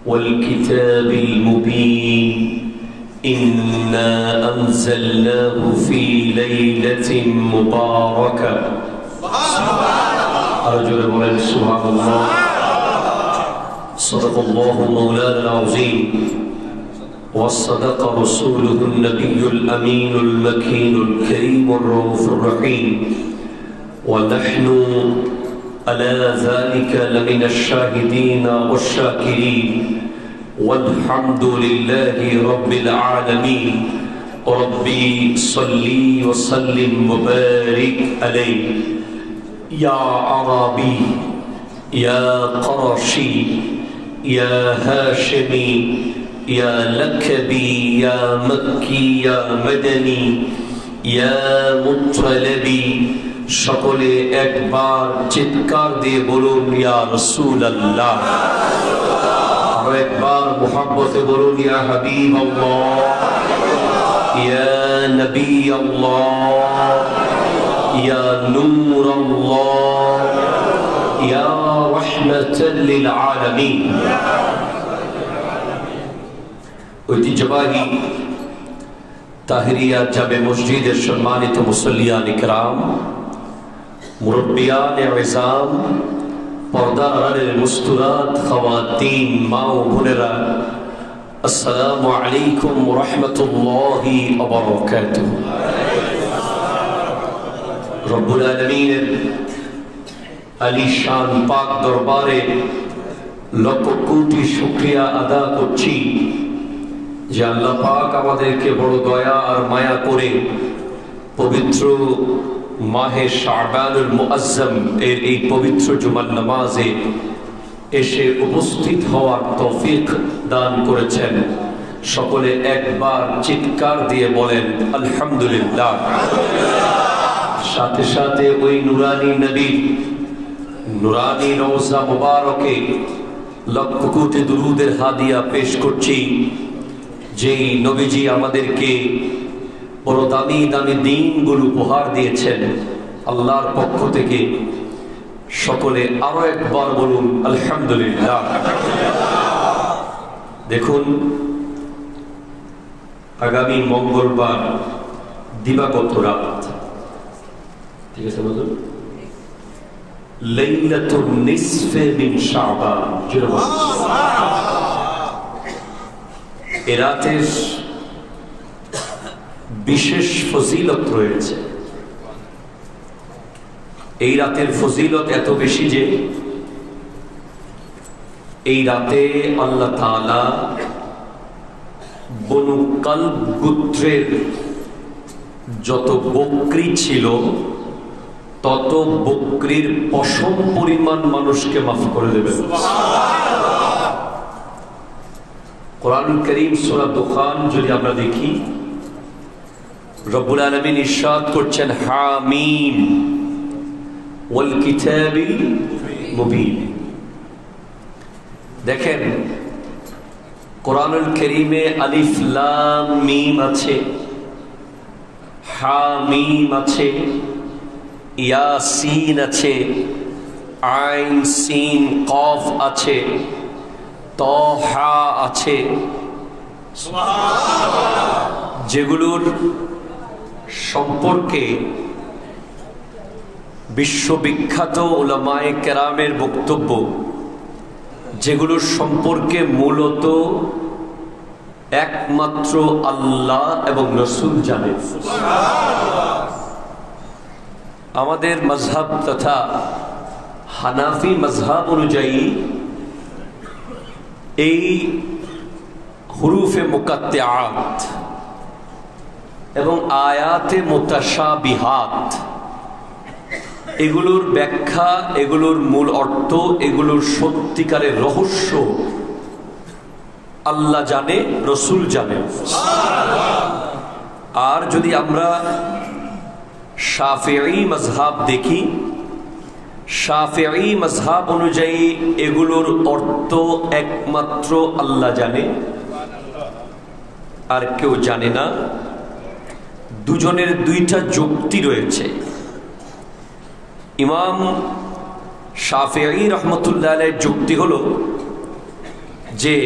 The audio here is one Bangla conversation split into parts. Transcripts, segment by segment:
والكتاب المبين إنا أنزلناه في ليلة مباركة أرجو لك سبحان الله صدق الله مولانا العظيم وصدق رسوله النبي الأمين المكين الكريم الرؤوف الرحيم ونحن على ذلك لمن الشاهدين والشاكرين والحمد لله رب العالمين ربي صلي وسلم وبارك عليه يا عربي يا قرشي يا هاشمي يا لكبي يا مكي يا مدني يا مطلبي সকলে একবার চিৎকার দিয়ে বলুন ইয়া রাসূলুল্লাহ আর একবার মুহাব্বতে বলুন ইয়া হাবিবাল্লাহ ইয়া নবিয়াল্লাহ ইয়া নূরাল্লাহ ইয়া রাহমাতাল লিল আলামিন ঐতিহ্যবাহী তাহিরিয়া জামে মসজিদের সম্মানিত মুসল্লিয়ান ইকরাম মুরব্বিয়ান ইজাম পর্দার আড়ালের মুস্তুরাত খাওয়াতিন মা ও বোনেরা আসসালামু আলাইকুম ওয়া রাহমাতুল্লাহি ওয়া বারাকাতুহু রব্বুল আলামিনের আলিশান পাক দরবারে লক্ষ কোটি শুকরিয়া আদা করছি যে আল্লাহ পাক আমাদেরকে বড় দয়া আর মায়া করে পবিত্র মাহে শাবানুল মুআজ্জম এর এই পবিত্র জুমার নামাজে এসে উপস্থিত হওয়ার তৌফিক দান করেছেন। সকলে একবার চিৎকার দিয়ে বলেন আলহামদুলিল্লাহ। সাথে সাথে ওই নুরানি নবী নুরানি রওজা মুবারকে লক্ষ কোটি দুরুদের হাদিয়া পেশ করছি, যেই নবীজি আমাদেরকে বড় দামি দামি দিনগুলো উপহার দিয়েছেন আল্লাহর পক্ষ থেকে। সকলে আরো একবার বলুন আলহামদুলিল্লাহ। দেখুন, আগামী মঙ্গলবার দিবাগত রাত, ঠিক আছে বলুন, লাইলাতুন নিসফে মিন শাবান, এ রাতের বিশেষ ফজিলত রয়েছে। এই রাতের ফজিলত এত বেশি যে এই রাতে আল্লাহ তাআলা বনু কালব গোত্রের যত বকরি ছিল তত বকরির পশম পরিমাণ মানুষকে মাফ করে দেবেন। কোরআন কারীম সূরা দুখান যদি আমরা দেখি, রব্বুল আলামিন ইরশাদ করছেন হামিম ওয়াল কিতাবিল মুবিন। দেখেন, কোরআনুল কারীমে আলিফ লাম মিম আছে, হামিম আছে, ইয়াসিন আছে, আইন সিন কফ আছে, তহা আছে, যেগুলোর সম্পর্কে বিশ্ববিখ্যাত উলামায়ে কেরামের বক্তব্য, যেগুলোর সম্পর্কে মূলত একমাত্র আল্লাহ এবং রাসূল জানেন। আমাদের মাযহাব তথা হানাফি মাযহাব অনুযায়ী এই হুরুফে মুকাত্তিআত এবং আয়াতে মুতাশাবিহাত, এগুলোর ব্যাখ্যা, এগুলোর মূল অর্থ, এগুলোর সত্যিকারের রহস্য আল্লাহ জানে, রাসূল জানে। আর যদি আমরা শাফিঈ মাযহাব দেখি, শাফিঈ মাযহাব অনুযায়ী এগুলোর অর্থ একমাত্র আল্লাহ জানে, আর কেউ জানে না। দুজনের দুইটা যুক্তি রয়েছে। ইমাম শাফিঈ রাহমাতুল্লাহ আলাইহির যুক্তি হলো যে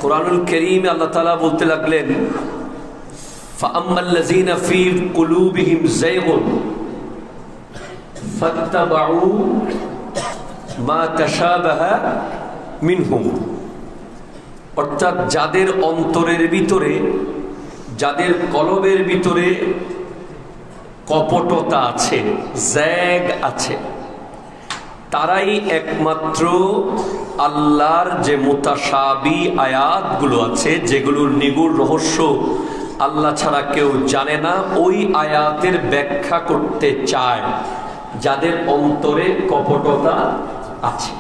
কুরআনুল কারীমে আল্লাহ তাআলা বলতে লাগলেন ফাআম্মাল্লাযীনা ফী কুলুবিহিম যায়গুন ফাত্তাবাউ মা তাশাবাহা মিনহুম, অর্থাৎ যাদের অন্তরের ভিতরে, যাদের কলবের ভিতরে কপটতা আছে, জ্যাগ আছে, তারাই একমাত্র আল্লাহর যে মুতাশাবি আয়াতগুলো আছে, যেগুলোর নিগূঢ় রহস্য আল্লাহ ছাড়া কেউ জানে না, ওই আয়াতের ব্যাখ্যা করতে চায় যাদের অন্তরে কপটতা আছে।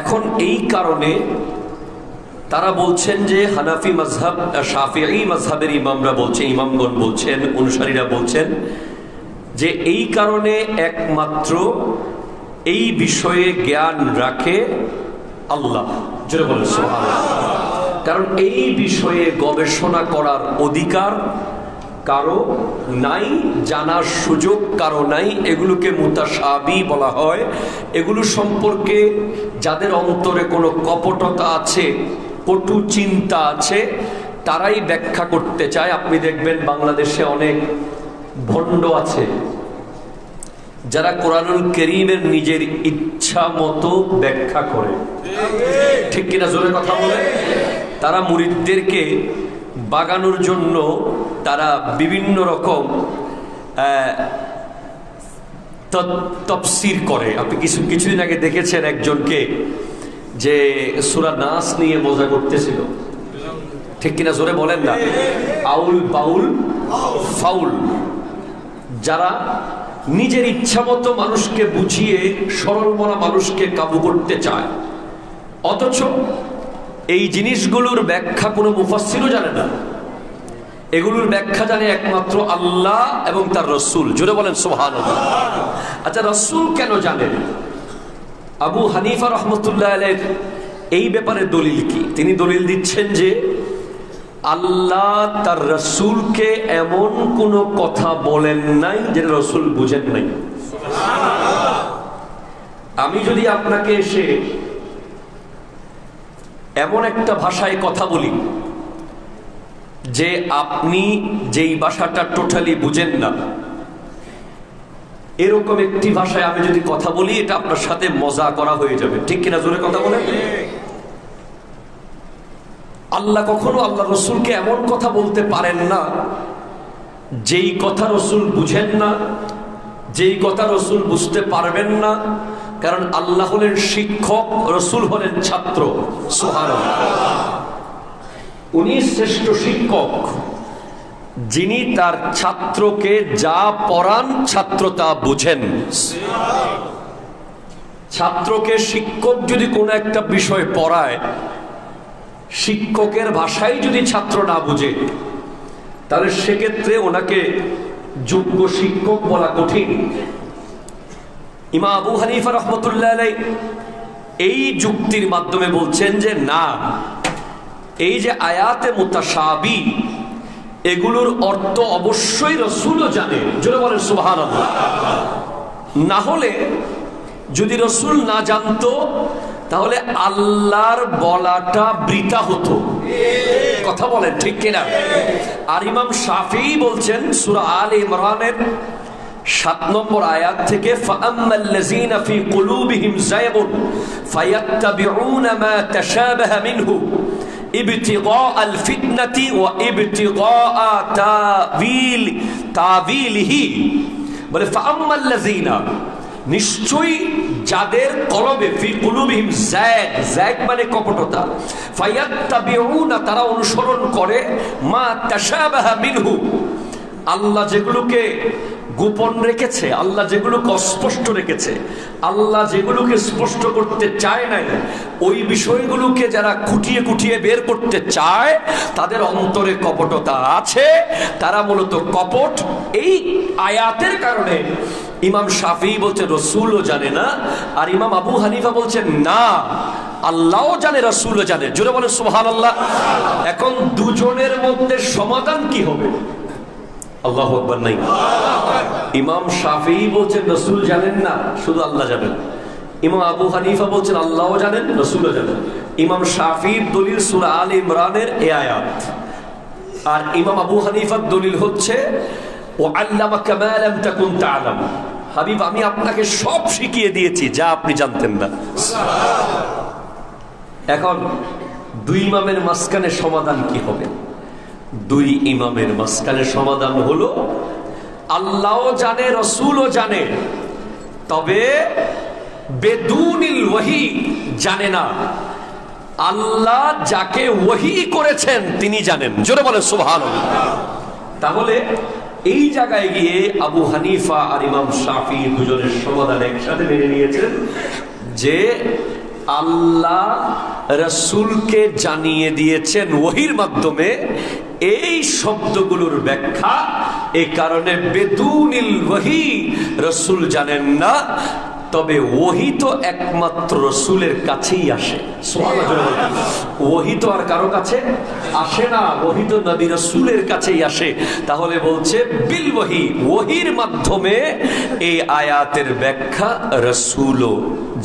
এখন এই কারণে তারা বলছেন যে হানাফি মাযহাব, শাফিঈ মাযহাবের ইমামরা বলছে, ইমামগণ বলছেন, অনুসারীরা বলছেন যে এই কারণে একমাত্র এই বিষয়ে জ্ঞান রাখে আল্লাহ। জোরে বলেন সুবহানাল্লাহ। কারণ এই বিষয়ে গবেষণা করার অধিকার কারো নাই, জানার সুযোগ কারো নাই। এগুলোকে মুতাশাবি বলা হয়। এগুলো সম্পর্কে যাদের অন্তরে কোনো কপটতা আছে, কটু চিন্তা আছে, তারাই ব্যাখ্যা করতে চায়। আপনি দেখবেন বাংলাদেশে অনেক ভণ্ড আছে যারা কোরআনুল কারীমের নিজের ইচ্ছা মতো ব্যাখ্যা করে, ঠিক কিনা? জোরে কথা বলে। তারা মুরিদদেরকে বাগানোর জন্য তারা বিভিন্ন রকম তাফসীর করে। আপনি কিছুদিন আগে দেখেছেন একজনকে যে সূরা নাস নিয়ে মজা করতেছিল, ঠিক কিনা? জোরে বলেন না। আউল বাউল ফাউল, যারা নিজের ইচ্ছা মতো মানুষকে বুঝিয়ে সরল মনা মানুষকে কাবু করতে চায়, অথচ এই জিনিসগুলোর ব্যাখ্যা কোনো মুফাসসিরও জানে না। এগুলোর ব্যাখ্যা জানে একমাত্র আল্লাহ এবং তার রাসূল। জোরে বলেন সুবহানাল্লাহ। আচ্ছা, রাসূল কেন জানেন? আবু হানিফা রাহমাতুল্লাহ আলাইহি এই ব্যাপারে দলিল কি? তিনি দলিল দিচ্ছেন যে আল্লাহ তার রাসূলকে এমন কোনো কথা বলেন নাই যেটা রাসূল বুঝেন নাই। আমি যদি আপনাকে এসে এমন একটা ভাষায় কথা বলি যে আপনি যেই ভাষাটা টোটালি বুঝেন না, এরকম একটি ভাষায় আমি যদি কথা বলি, এটা আপনার সাথে মজা করা হয়ে যাবে, ঠিক কিনা? জোরে কথা বলেন। আল্লাহ কখনো আল্লাহ রসুলকে এমন কথা বলতে পারেন না যেই কথা রসুল বুঝেন না, যেই কথা রসুল বুঝতে পারবেন না। কারণ আল্লাহ হলেন শিক্ষক, রসুল হলেন ছাত্র। সুবহানাল্লাহ। উনি শ্রেষ্ঠ শিক্ষক, যিনি তার ছাত্রকে যা পড়ান ছাত্র তা বুঝেন। ছাত্রকে শিক্ষক যদি কোনো একটা বিষয় পড়ায়, শিক্ষকের ভাষায় যদি ছাত্র না বুঝে, তাহলে সেক্ষেত্রে ওনাকে যোগ্য শিক্ষক বলা কঠিন। ইমাম আবু হানিফা রাহমাতুল্লাহ আলাইহি এই যুক্তির মাধ্যমে বলছেন যে না, এই যে আয়াতে মুতাশাবি, এগুলোর অর্থ অবশ্যই রাসূলও জানে। জোরে বলেন সুবহানাল্লাহ। না হলে যদি রাসূল না জানতো তাহলে আল্লাহর বলাটা বৃথা হতো। কথা বলেন, ঠিক কিনা? আর ইমাম শাফিঈ বলছেন সূরা আলে ইমরানের 7 নম্বর আয়াত থেকে, ফাআম্মাল্লাযীনা ফী কুলুবিহিম যায়গুন ফায়াত্তাবিউনা মা তাশাবাহা মিনহু ইবতিগাআল ফিতনাতি ওয়া ইবতিগাআ তাওয়িলিহি। বলে ফাআম্মাল্লাযীনা, নিশ্চয়ই যাদের কলবে, ফি কুলুবিহিম যায়গ, যায়গ মানে কপটতা, ফায়াত্তাবিউনা, তারা অনুসরণ করে, মা তাশাবাহা মিনহু, আল্লাহ যেগুলোকে গোপন রেখেছে, আল্লাহ যেগুলোকে অস্পষ্ট রেখেছে, আল্লাহ যেগুলোকে স্পষ্ট করতে চায় নাই, ওই বিষয়গুলোকে যারা খুঁটিয়ে খুঁটিয়ে বের করতে চায়, তাদের অন্তরে কপটতা আছে, তারা মূলত কপট। এই আয়াতের কারণে ইমাম শাফিঈ বলছেন রাসূলও জানে না, আর ইমাম আবু হানিফা বলছেন না, আল্লাহও জানে, রাসূলও জানে। জোরে বলেন সুবহানাল্লাহ। এখন দুজনের মধ্যে সমাধান কি হবে? আল্লাহু আকবার নাই। ইমাম শাফিঈ বলছেন রাসূল জানেন না, শুধু আল্লাহ জানেন। ইমাম আবু হানিফা বলছেন আল্লাহও জানেন, রাসূলও জানেন। ইমাম শাফিঈর দলিল সূরা আলে ইমরানের এই আয়াত। আর ইমাম আবু হানিফার দলিল হচ্ছে ওয়া আল্লামাকা মা লাম তাকুন তা'লাম, হাবিব আমি আপনাকে সব শিখিয়ে দিয়েছি যা আপনি জানতেন না। এখন দুই ইমামের মাঝখানে সমাধান কি হবে? দুই ইমামের মাঝখানে সমাধান হলো আল্লাহও জানে, রাসূলও জানে, তবে বেদুনিল ওয়াহি জানে না। আল্লাহ যাকে ওয়াহি করেছেন তিনি জানেন। জোরে বলেন সুবহানাল্লাহ। তাহলে এই জায়গায় গিয়ে আবু হানিফা আর ইমাম শাফি দুজনের সমাধান একসাথে মেনে নিয়েছেন যে আল্লাহ রাসূলকে জানিয়ে দিয়েছেন ওহীর মাধ্যমে এই শব্দগুলোর ব্যাখ্যা। এই কারণে বেদুনিল ওয়াহি রাসূল জানেন না, তবে ওহী তো একমাত্র রাসূলের কাছেই আসে। সুবহানাল্লাহ। ওহী তো আর কারো কাছে আসে না, ওহী তো নবী রাসূলের কাছেই আসে। তাহলে বলছে বিল ওহী, ওহীর মাধ্যমে এই আয়াতের ব্যাখ্যা রাসূলও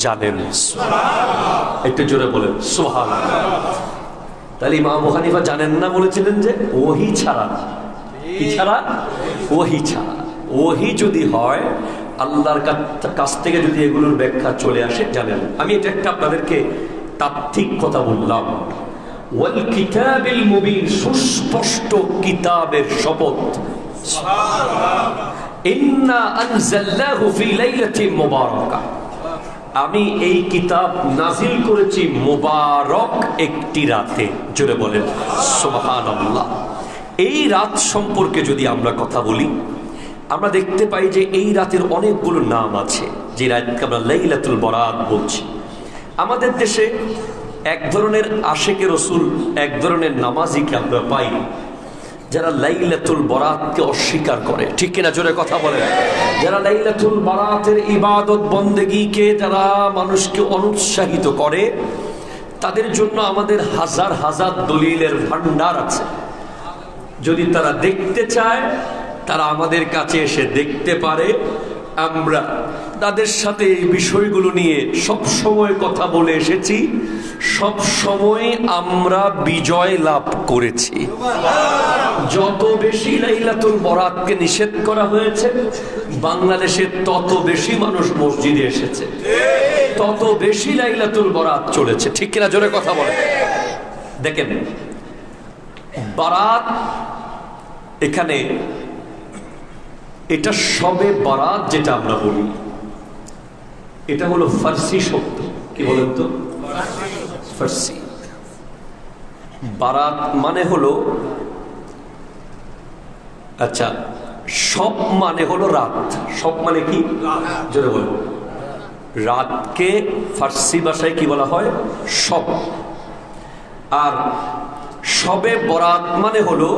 জানেন। সুবহানাল্লাহ। একটু জোরে বলেন সুবহানাল্লাহ। তাহলে ইমাম আবু হানিফা জানেন না বলেছিলেন যে ওহী ছাড়া, কি ছাড়া? ওহী ছাড়া। ওহী যদি হয় আল্লাহর কাছ থেকে যদি এগুলোর ব্যাখ্যা চলে আসে জানেন। আমি এটা একটা আপনাদেরকে তাত্ত্বিক কথা বললাম। ওয়াল কিতাবিল মুবিন, সুস্পষ্ট কিতাবের শপথ। ইন্না আনজালনাহু ফি লাইলাতিন মুবারাকাহ, আমি এই কিতাব নাজিল করেছি মুবারক একটি রাতে। জোরে বলেন সুবহানাল্লাহ। এই রাত সম্পর্কে যদি আমরা কথা বলি, আমরা দেখতে পাই যে এই রাতের অনেকগুলো নাম আছে, যে রাতকে আমরা লাইলাতুল বরাত বলছি। আমাদের দেশে এক ধরনের আশিকে রাসূল, এক ধরনের নামাজিকে আমরা পাই যারা লাইলাতুল বরাতকে অস্বীকার করে। ঠিক কিনা? জোরে কথা বলেন। যারা লাইলাতুল বরাতের ইবাদত বন্দেগীকে যারা মানুষকে অনুৎসাহিত করে, তাদের জন্য আমাদের হাজার হাজার দলিলের ভান্ডার আছে। যদি তারা দেখতে চায় তারা আমাদের কাছে এসে দেখতে পারে। আমরা তাদের সাথে এই বিষয়গুলো নিয়ে সব সময় কথা বলে এসেছি, সব সময় আমরা বিজয় লাভ করেছি। যত বেশি লাইলাতুল বরাতকে নিষেধ করা হয়েছে বাংলাদেশে, তত বেশি মানুষ মসজিদে এসেছে, তত বেশি লাইলাতুল বরাত চলেছে। ঠিক কিনা? জোরে কথা বলে। দেখেন বারাত, এখানে এটা সবে বারাত যেটা আমরা বলি, এটা হলো ফার্সি শব্দ। কি বলেন তো? ফার্সি। বারাত মানে হলো, আচ্ছা, সব মানে হলো রাত। সব মানে কি? জোরে বলবো। রাতকে ফার্সি ভাষায় কি বলা হয়? সব। আর সবে বরাত মানে হলো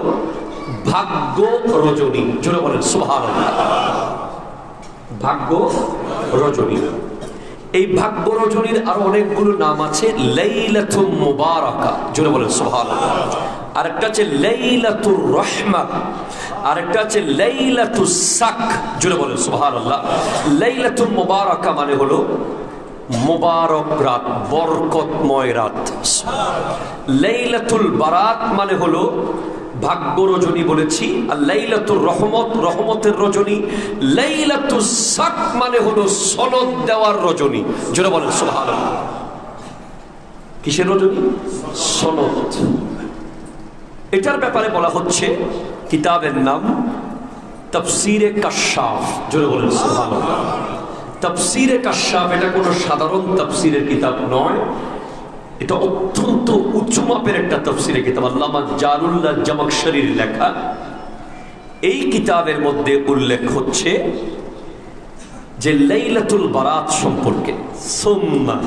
ভাগ্য রজনী। জোরে বলেন সুবহানাল্লাহ। ভাগ্য রজনী। এই ভাগ্য রজনীর আরো অনেকগুলো নাম আছে। লাইলাতুল মুবারাকা। জোরে বলেন সুবহানাল্লাহ। আরেকটা আছে লাইলাতুর রাহমা, আরেকটা আছে লাইলাতুস সাক। জোরে বলেন সুবহানাল্লাহ। লাইলাতুল মুবারাকা মানে হলো মুবারক রাত, বরকতময় রাত। লাইলাতুল বারাত মানে হলো ভাগ্য রজনী বলেছি। আর লাইলাতুর রহমত, রহমতের রজনী। লাইলাতুস সাক মানে হলো সনদ দেওয়ার রজনী। জোরে বলেন সুবহানাল্লাহ। কিসের রজনী? সনদ। এটার ব্যাপারে বলা হচ্ছে, কিতাবের নাম তাফসীরে কাশফ। জোরে বলেন সুবহানাল্লাহ। তাফসীরে কাশফ এটা কোনো সাধারণ তাফসীরের কিতাব নয়, এটা অত্যন্ত উচ্চ মাপের একটা তাফসীরের কিতাব। আল্লামা জালালুল্লাহ জামাখশরীর লেখা। এই কিতাবের মধ্যে উল্লেখ হচ্ছে যে লাইলাতুল বারাত সম্পর্কে, সুম্মা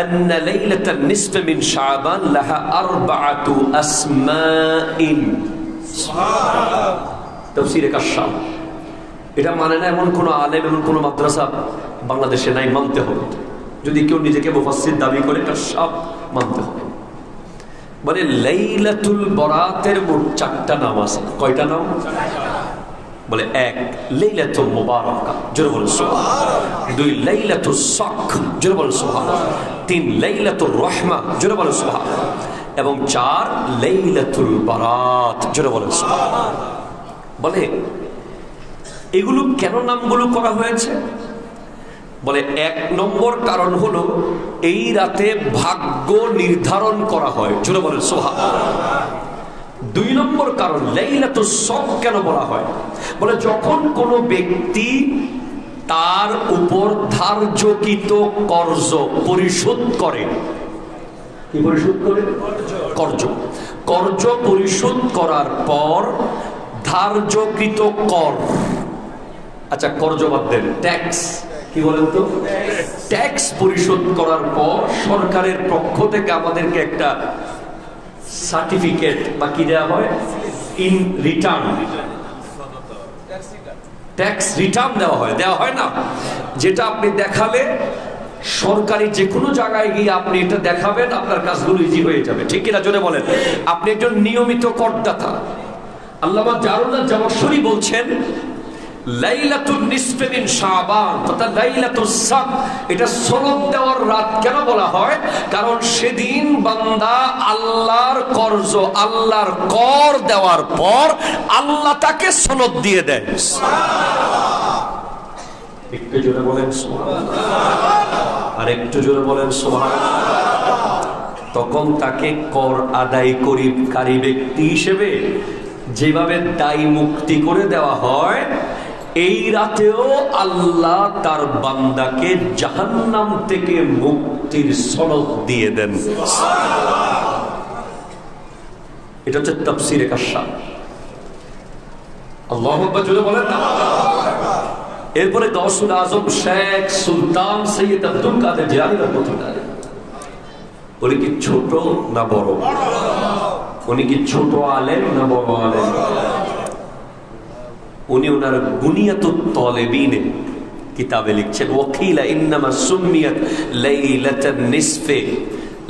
আন্না লাইলাতান নিসফ মিন শাবান লাহা আরবাআতু আসমাইন। সুবহানাল্লাহ। তাফসীরে কাশফ এটা মানে না এমন কোন আলেম, এমন কোন মাদ্রাসা বাংলাদেশে নাই, মানতে হবে। যদি কেউ নিজেকে মুফাসসির দাবি করে কাশফ মানতে হবে। মানে লাইলাতুল বরাতের মোট 4টা নাম আছে। কয়টা নাম? বলে এক, লাইলাতুল মুবারাকা, জোরে বলেন সুবহানাল্লাহ। দুই, লাইলাতুস সাক, জোরে বলেন সুবহানাল্লাহ। তিন, লাইলাতুর রাহমা, জোরে বলেন সুবহানাল্লাহ। এবং চার, লাইলাতুল বারাত, জোরে বলেন সুবহানাল্লাহ। বলে এগুলো কেন নামগুলো করা হয়েছে? বলে এক নম্বর কারণ হলো এই রাতে ভাগ্য নির্ধারণ করা হয়, জোরে বলেন সুবহানাল্লাহ। দুই নম্বর কারণ লাইলাতুস সাক কেন বলা হয়? বলে যখন কোনো ব্যক্তি তার উপর ধার্যকৃত কর্জ পরিশোধ করে, কি পরিশোধ করে? কর্জ পরিশোধ করার পর ধার্যকৃত কর, আচ্ছা কর্জ বাদ দেন, ট্যাক্স, কি বলেন তো, ট্যাক্স পরিশোধ করার পর সরকারের পক্ষ থেকে আমাদেরকে একটা সার্টিফিকেট বা কি দেওয়া হয়, ইন রিটার্ন, ট্যাক্স রিটার্ন দেওয়া হয় না, যেটা আপনি দেখালে সরকারি যে কোনো জায়গায় গিয়ে আপনি এটা দেখাবেন, আপনার কাজগুলো ইজি হয়ে যাবে, ঠিক কিনা জোরে বলেন। আপনি একজন নিয়মিত করদাতা। আল্লামা জারুল্লাহ জামশরী বলছেন লাইলাতুন নিসফে মিন শাবান তথা লাইলাতুস সাক, এটা সনদ দেওয়ার রাত কেন বলা হয়? কারণ সেদিন বান্দা আল্লাহর কর্জ, আল্লাহর কর দেওয়ার পর আল্লাহ তাকে সনদ দিয়ে দেয়। একটু জোরে বলেন সুবহানাল্লাহ, আর একটু জোরে বলেন সুবহানাল্লাহ। তখন তাকে কর আদায়কারী ব্যক্তি হিসেবে যেভাবে দায় মুক্তি করে দেওয়া হয়, এই রাতেও আল্লাহ তার বান্দাকে জাহান্নাম থেকে মুক্তির সনদ দিয়ে দেন। এটা হচ্ছে তাফসীরে কাশফ। আল্লাহু আকবার জোরে বলেন না। এরপরে গাউসুল আজম শেখ সুলতান সৈয়দ আব্দুল কাদের জিলানী রাহমাতুল্লাহ আলাইহি, উনি কি ছোট না বড়? উনি কি ছোট আলেম না বড় আলেম? উনি ওনার বুনিয়াতুত তালিবিনে কিতাবে লিখছেন, ওয়াকিলা ইন্নামা সুমিয়াত লাইলাতুন নিসফে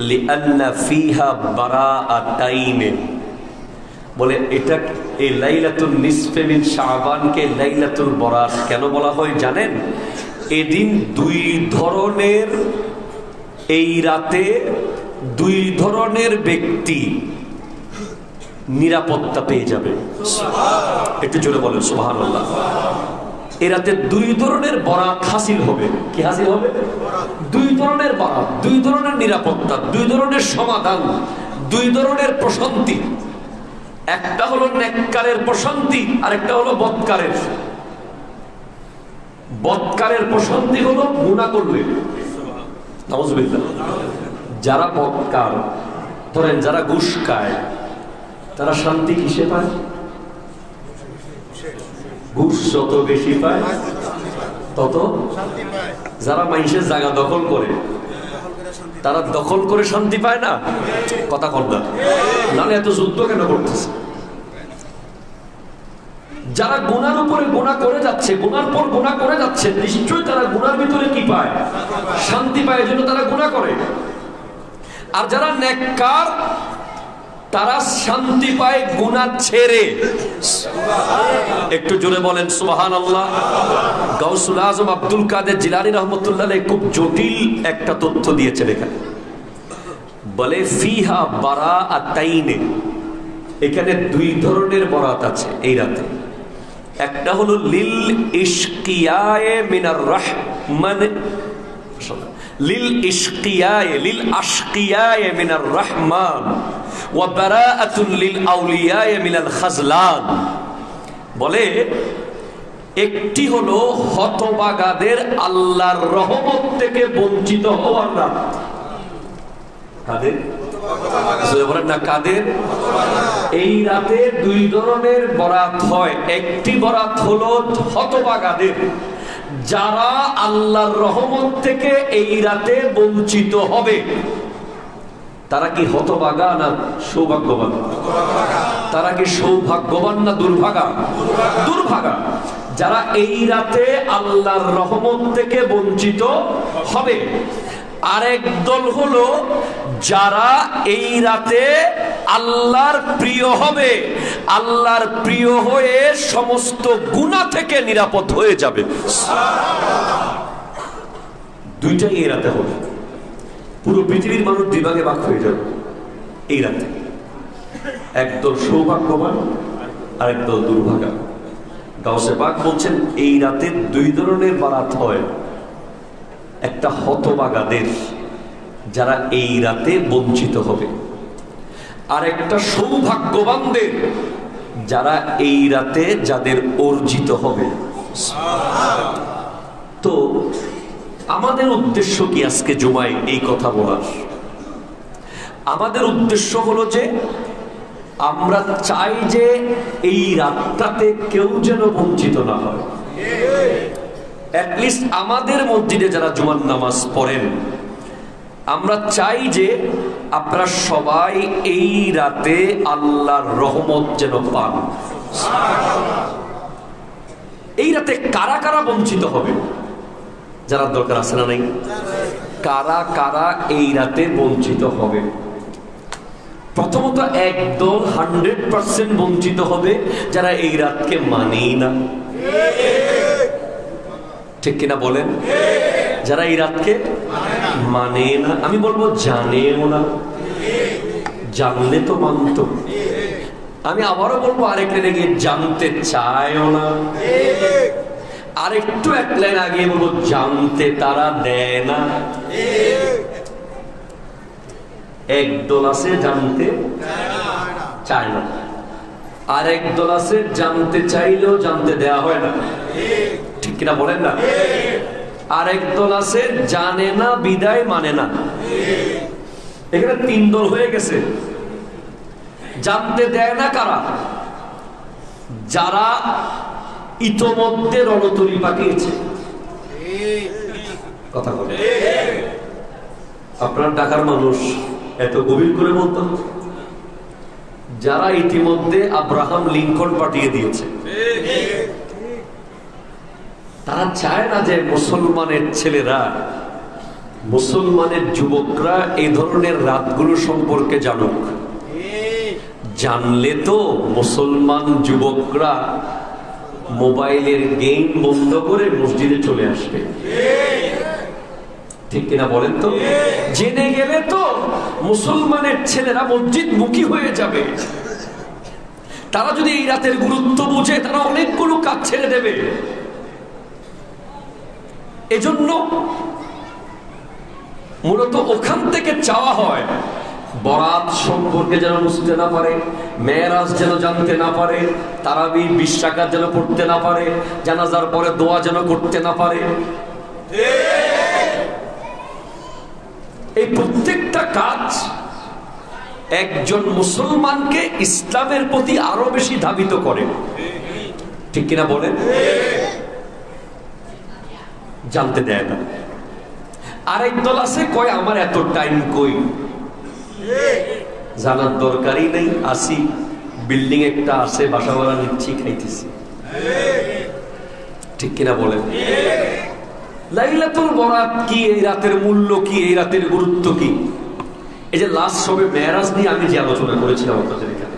লিআন্না ফিহা বারাআতাইন। বলে এটা এই লাইলাতুন নিসফে মিন শাবানকে লাইলাতুল বারাত কেন বলা হয় জানেন? এদিন দুই ধরনের, এই রাতে দুই ধরনের ব্যক্তি নিরাপত্তা পেয়ে যাবে। একটু জোরে বলেন সুবহানাল্লাহ। এ রাতে দুই ধরনের বরাত হাসিল হবে। কি হাসিল হবে? দুই ধরনের বরাত, দুই ধরনের নিরাপত্তা, দুই ধরনের সমাধান, দুই ধরনের প্রশান্তি। একটা হলো নেককারের প্রশান্তি, আর একটা হলো বদকারের। বদকারের প্রশান্তি হলো গুনাহ করলে, নাউজুবিল্লাহ। যারা বদকার, ধরেন যারা ঘুষ খায়, তারা শান্তি কিসে পায়? ঘুষ যত বেশি পায় তত শান্তি পায়। যারা মানুষের জায়গা দখল করে, তারা দখল করে শান্তি পায় না? কথা কর না, নাহলে এত যুদ্ধ কেন করতেছে? যারা গুনার উপরে গুনাহ করে যাচ্ছে, গুনার পর গুনাহ করে যাচ্ছে, নিশ্চয়ই তারা গুনার ভিতরে কি পায়? শান্তি পায়, এজন্য তারা গুনাহ করে। আর যারা নেককার, তারা শান্তি পায় গুনাহ ছেড়ে। একটু জোরে বলেন সুবহানাল্লাহ। গাউসুল আজম আব্দুল কাদের জিলানী রাহমাতুল্লাহ আলাইহি খুব জটিল একটা তথ্য দিয়েছেন এখানে। বলে ফিহা বারাআতাইন, এখানে দুই ধরনের বরাত আছে এই রাতে। একটা হলো লিল ইশকিয়ায়ে মিনার রাহমান, লিল ইশকিয়ায়ে লিল আশকিয়ায়ে মিনার রাহমান ওয়া বারাআতুন লিল আউলিয়ায়ে মিনাল খাজলান। বলে একটি হলো হতভাগাদের আল্লাহর রহমত থেকে বঞ্চিত হওয়ার রাত। কাদের? বলেন না কাদের? এই রাতে দুই ধরনের বরাত হয়। একটি বরাত হলো হতভাগাদের, যারা আল্লাহর রহমত থেকে এই রাতে বঞ্চিত হবে। তারা কি হতভাগা না সৌভাগ্যবান? তারা কি সৌভাগ্যবান না দুর্ভাগা? দুর্ভাগা। যারা এই রাতে আল্লাহর রহমত থেকে বঞ্চিত হবে। আরেক দল হলো যারা এই রাতে আল্লাহর প্রিয় হবে, আল্লাহর প্রিয় হয়ে সমস্ত গুনাহ থেকে নিরাপদ হয়ে যাবে। দুইটাই এই রাতে হবে। পুরো পৃথিবীর মানুষ দুই ভাগে ভাগ হয়ে যাবে এই রাতে। একদল সৌভাগ্যবান আর একদল দুর্ভাগা। গাউসে পাক বলছেন এই রাতে দুই ধরনের বারাত হয়। একটা হতভাগাদের, যারা এই রাতে বঞ্চিত হবে, আর একটা সৌভাগ্যবানদের, যারা এই রাতে যাদের অর্জিত হবে। তো আমাদের উদ্দেশ্য কি আজকে জুমায় এই কথা বলার? আমাদের উদ্দেশ্য হলো যে আমরা চাই যে এই রাতটাতে কেউ যেন বঞ্চিত না হয়। অ্যাটলিস্ট আমাদের মসজিদে যারা জুমার নামাজ পড়েন, আমরা চাই যে আপনারা সবাই এই রাতে আল্লাহর রহমত যেন পান। এই রাতে কারা কারা বঞ্চিত হবে যারা দরকার আছে না নাই? কারা কারা এই রাতে বঞ্চিত হবে? প্রথমত একদল 100% বঞ্চিত হবে যারা এই রাতকে মানেই না। ঠিক কিনা বলেন? যারা এই রাতকে মানে না, আমি বলবো জানেও না। জানলে তো মানত। আমি আবারও বলবো আরেক লাইন আগে, জানতে চায়ও না। আরেকটু এক লাইন আগে বলবো জানতে তারা দেয় না। একদল আছে জানতে চায় না, আর একদল আছে জানতে চাইলেও জানতে দেয়া হয় না। ঠিক কিনা বলেন না? আর একদল আছে জানে না বিদায় মানে না। এখানে তিন দল হয়ে গেছে। জানতে দেয় না কারা? যারা ইতোমধ্যে রণতরী পাঠিয়েছে। কথা বলে আপনার ঢাকার মানুষ এত গভীর করে বলতাম, যারা ইতিমধ্যে আব্রাহাম লিঙ্কন পাঠিয়ে দিয়েছে। তারা চায় না যে মুসলমানের ছেলেরা, মুসলমানের যুবকরা এই ধরনের রাতগুলো সম্পর্কে জানুক। জানলে তো মুসলমান যুবকরা মোবাইলের গেম বন্ধ করে মসজিদে চলে আসবে। ঠিক কিনা বলেন তো? জেনে গেলে তো মুসলমানের ছেলেরা মসজিদ মুখী হয়ে যাবে। তারা যদি এই রাতের গুরুত্ব বুঝে, তারা অনেকগুলো কাজ ছেড়ে দেবে। এজন্য মূলত ওখান থেকে চাওয়া হয় বরাত সম্পর্কে যেন বুঝতে না পারে, মেরাজ যেন জানতে না পারে, তারাবি 20 রাকাত যেন পড়তে না পারে, জানাজার পরে দোয়া যেন করতে না পারে। এই প্রত্যেকটা কাজ একজন মুসলমানকে ইসলামের প্রতি আরো বেশি ধাবিত করে। ঠিক কিনা বলেন? জানতে দেয় না। আরেক দল আছে কয় আমার এত টাইম কই, জানার দরকারই নেই, আসি বিল্ডিং একটা আছে, বাসা ভাড়া নিচ্ছি, খাইতেছি। ঠিক কিনা বলেন? লাইলাতুল বরাত কি, এই রাতের মূল্য কি, এই রাতের গুরুত্ব কি? এই যে লাস্ট সবে মেরাজ নিয়ে আমি যে আলোচনা করেছিলাম আপনাদের এখানে,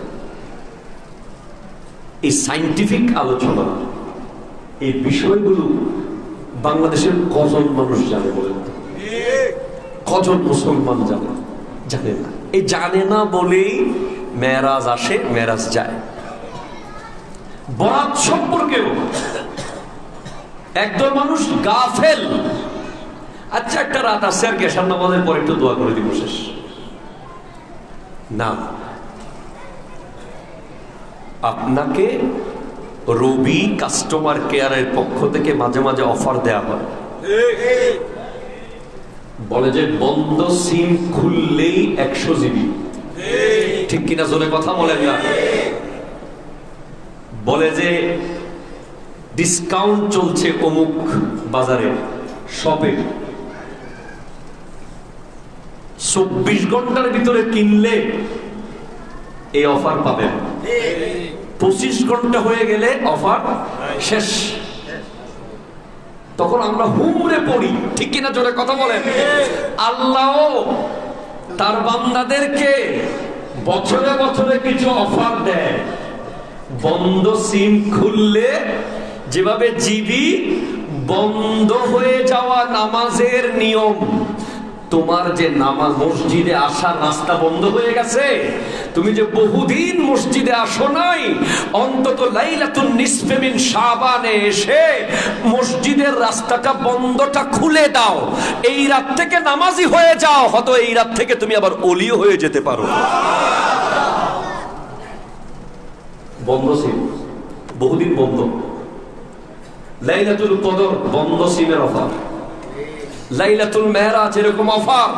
এই সাইন্টিফিক আলোচনা, এই বিষয়গুলো বাংলাদেশের কজন মানুষ জানে বলেন? কজন মুসলমান জানে? জানে না। এই জানে না বলেই মেরাজ আসে, মেরাজ যায়। বরাত সম্পর্কেও একদল মানুষ গাফেল। আচ্ছা একটা রাত আছে আর এশার নামাজের পরে একটু দোয়া করে দিব, শেষ। না, আপনাকে রবি কাস্টমার কেয়ারের পক্ষ থেকে মাঝে মাঝে অফার দেয়া হয়, বলে যে বন্ধ সিম খুললেই 100 জিবি। ঠিক কিনা জোরে কথা বলেন না? বলে যে ডিসকাউন্ট চলছে অমুক বাজারে, শপে, 24 ঘন্টার ভিতরে কিনলে এই অফার পাবেন। 25 ঘন্টা হয়ে গেলে অফার শেষ। তখন আমরা হুমড়ে পড়ি। ঠিক কিনা জোরে কথা বলেন? আল্লাহ তার বান্দাদেরকে বছরে বছরে কিছু অফার দেয়। বন্ধ সিম খুললে যেভাবে জিবি বন্ধ হয়ে যাওয়া নামাজের নিয়ম, তোমার যে নামাজ মসজিদে আসার রাস্তা বন্ধ হয়ে গেছে, তুমি যে বহুদিন মসজিদে আসো নাই, অন্তত লাইলাতুন নিসফে মিন শাবানে এসে মসজিদের রাস্তাটা বন্ধটা খুলে দাও, এই রাত থেকে নামাজি হয়ে যাও, হয়তো এই রাত থেকে তুমি আবার ওলিও হয়ে যেতে পারো। বন্ধ সিম বহুদিন বন্ধ। লাইলাতুল কদর বন্ধ সিমের অফার। লাইলাতুল মেরাজ এরকম অফার।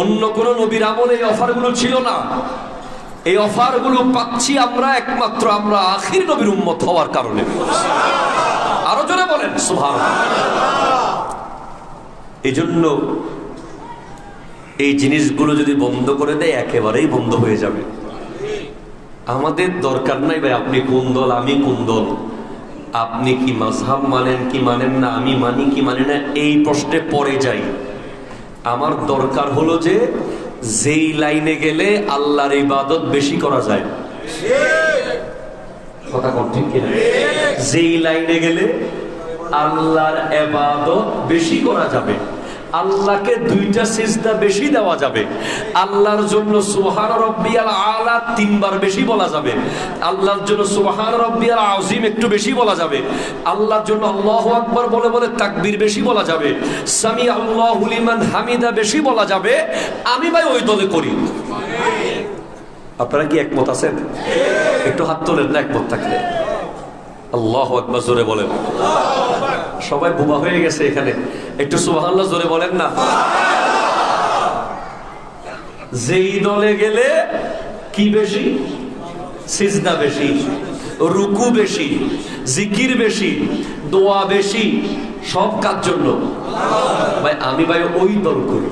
অন্য কোন নবীর আমলে এই অফারগুলো ছিল না। এই অফারগুলো পাচ্ছি আমরা একমাত্র আমরা আখির নবীর উম্মত হওয়ার কারণে। আরো জোরে বলেন সুবহানাল্লাহ। এই জন্য এই জিনিসগুলো যদি বন্ধ করে দেয় একেবারেই বন্ধ হয়ে যাবে। আমাদের দরকার নাই ভাই আপনি কোন দল আমি কোন দল, আপনি কি মাযহাব মানেন কি মানেন না, আমি মানি কি মানি না, এই প্রশ্নে পড়ে যাই। আমার দরকার হলো যে যেই লাইনে গেলে আল্লাহর ইবাদত বেশি করা যায়, কথা কোন ঠিক কিনা, যেই লাইনে গেলে আল্লাহর ইবাদত বেশি করা যাবে, আল্লাহকে দুইটা সিজদা বেশি দেওয়া যাবে, আল্লাহর জন্য সুবহান রাব্বিয়াল আলা 3 বার বেশি বলা যাবে, আল্লাহর জন্য সুবহান রাব্বিয়াল আযীম একটু বেশি বলা যাবে, আল্লাহর জন্য আল্লাহু আকবার বলে বলে তাকবীর বেশি বলা যাবে, সামি আল্লাহু লিমান হামিদা বেশি বলা যাবে। আমি ভাই ওই দলে করি। আপনারা কি একমত আছেন? একটু হাত তোলেন না একমত থাকলে। আল্লাহু আকবার জোরে বলেন। সবাই বোবা হয়ে গেছে এখানে, একটু সুবহানাল্লাহ জোরে বলেন না। যেই দলে গেলে কি বেশি? সিজদা বেশি, রুকু বেশি, জিকির বেশি, দোয়া বেশি, সব কাজ জন্য ভাই আমি ভাই ওই দল করি।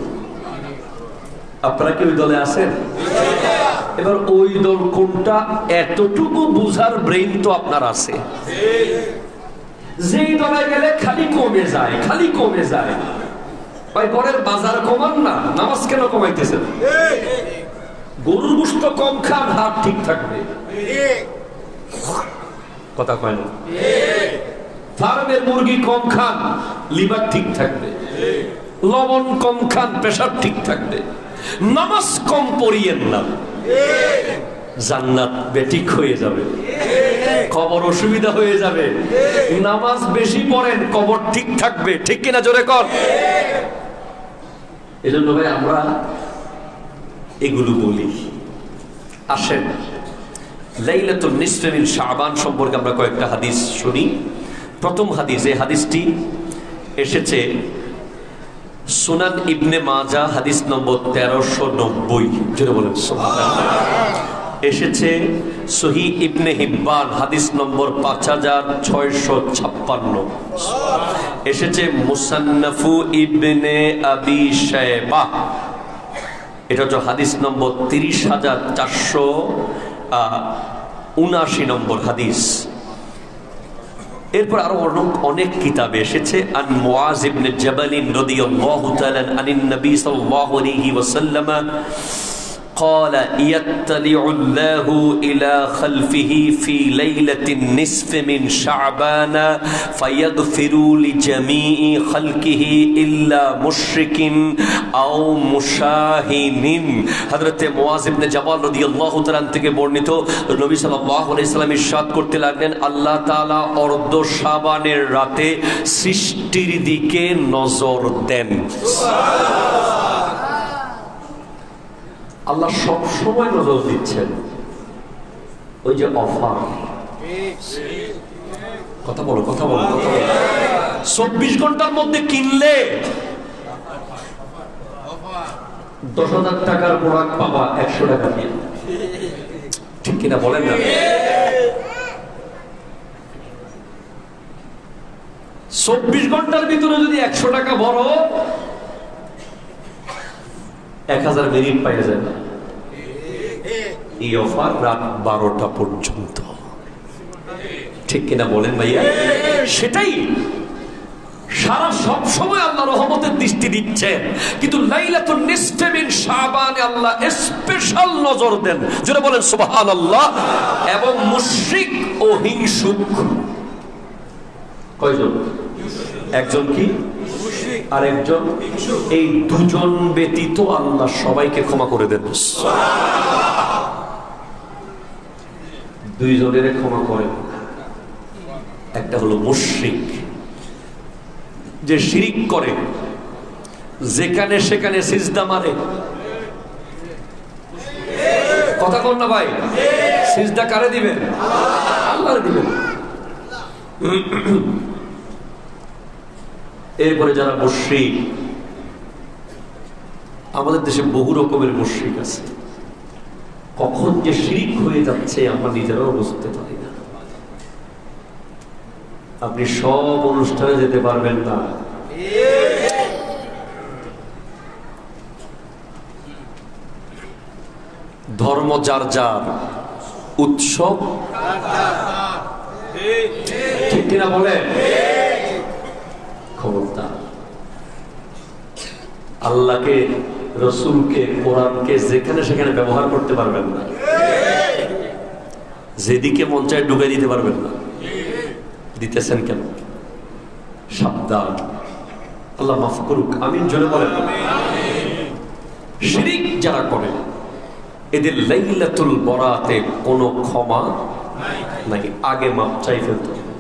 আপনারা কি ওই দলে আছেন? এবার ওই দল কোনটা এতটুকু বুঝার ব্রেইন তো আপনার আছে। যেই দলে গেলে খালি কমে যায়, খালি কমে যায়। ভাই ঘরের বাজার কমান না, নামাজ কেন কমাইতেছেন? গরুর গোশত কম খান, হাত ঠিক থাকবে, কথা কয় না। ফার্মের মুরগি কম খান, লিভার ঠিক থাকবে, লবণ কম খান, প্রেসার ঠিক থাকবে। নামাজ কম পড়িয়েন না, জান্নাত বেঠিক হয়ে যাবে, কবর অসুবিধা হয়ে যাবে। নামাজ বেশি পড়েন, কবর ঠিক থাকবে, ঠিক কিনা জোরে কর। এজন্য ভাই আমরা এগুলো বলি। আসেন লাইলাতুল নিসফে মিন শাবান সম্পর্কে আমরা কয়েকটা হাদিস শুনি। প্রথম হাদিস, এই হাদিসটি এসেছে সুনান ইবনে মাজা হাদিস নম্বর 1390, জোরে বলেন সুবহানাল্লাহ। এসেছে সহিহ ইবনে হিব্বান হাদিস নম্বর 5656। এসেছে মুসান্নাফু ইবনে আবি শায়বাহ, এটা হচ্ছে হাদিস নম্বর 30479 নম্বর হাদিস। এরপর আরো অনেক কিতাবে এসেছে। আন মুআজ ইবনে জাবাল রাদিয়াল্লাহু তাআলা আনিন নবী সাল্লাল্লাহু আলাইহি ওয়াসাল্লাম قال يطلع الله إلى خلفه في ليلة النصف من شعبان فيغفر لجميع خلقه إلا مشرك أو مشاهن। হযরত মুআজ ইবনে জাবাল রাদিয়াল্লাহু তাআলা থেকে বর্ণিত, নবী সাল্লাল্লাহু আলাইহি ওয়াসাল্লাম ইরশাদ করতে লাগলেন, আল্লাহ তাআলা অর্ধ শাবানের রাতে সৃষ্টির দিকে নজর দেন। আল্লাহ সব সময় নজর দিচ্ছেন। ওই যে অফার, কথা বলো কথা বলো কথা বলো, 24 ঘন্টার মধ্যে কিনলে 10,000 টাকার প্রোডাক্ট পাবা 100 টাকা দিয়ে, ঠিক কিনা বলেন না? 24 ঘন্টার ভিতরে যদি 100 টাকা ভরো 1000 মিনিট পাই যাবে। এই অফার রাত 12টা পর্যন্ত, ঠিক কিনা বলেন ভাইয়া? সেটাই সারা সব সময় আল্লাহ রহমতের দৃষ্টি দিচ্ছেন, কিন্তু লাইলাতুন নিসফে মিন শাবানে আল্লাহ স্পেশাল নজর দেন, যারা বলেন সুবহানাল্লাহ। এবং মুশরিক ও হিংসুক কয়জন? একজন কি আর একজন, এই দুজন ব্যতীত আল্লাহ সবাইকে ক্ষমা করে দেন। দুইজনের ক্ষমা করেন। একটা হলো মুশরিক, যে শিরিক করে, যেখানে সেখানে সিজদা মারে। কথা বল না ভাই, সিজদা কারে দিবেন? আল্লাহর দিবেন। এরপরে যারা মুশরিক, আমাদের দেশে বহু রকমের মুশরিক আছে, কখন যে শিরিক হয়ে যাচ্ছে আমরা নিজেরাও বুঝতে পারি না। আপনি সব অনুষ্ঠানে যেতে পারবেন না, ধর্ম যার যার, উৎসব ঠিক কিনা বলে? খবরদার, আল্লাহকে, রসুলকে, কোরআনকে যেখানে সেখানে ব্যবহার করতে পারবেন না, যেদিকে মন চায় ডুবে দিতে পারবেন না। দিতেছেন কেন? সাবধান, আল্লাহ মাফ করুক, আমিন জোরে বলেন। শিরিক যারা করে এদের লাইলাতুল বরাতে কোনো ক্ষমা নাই। আগে মাপ চাই ফেলতে হবে,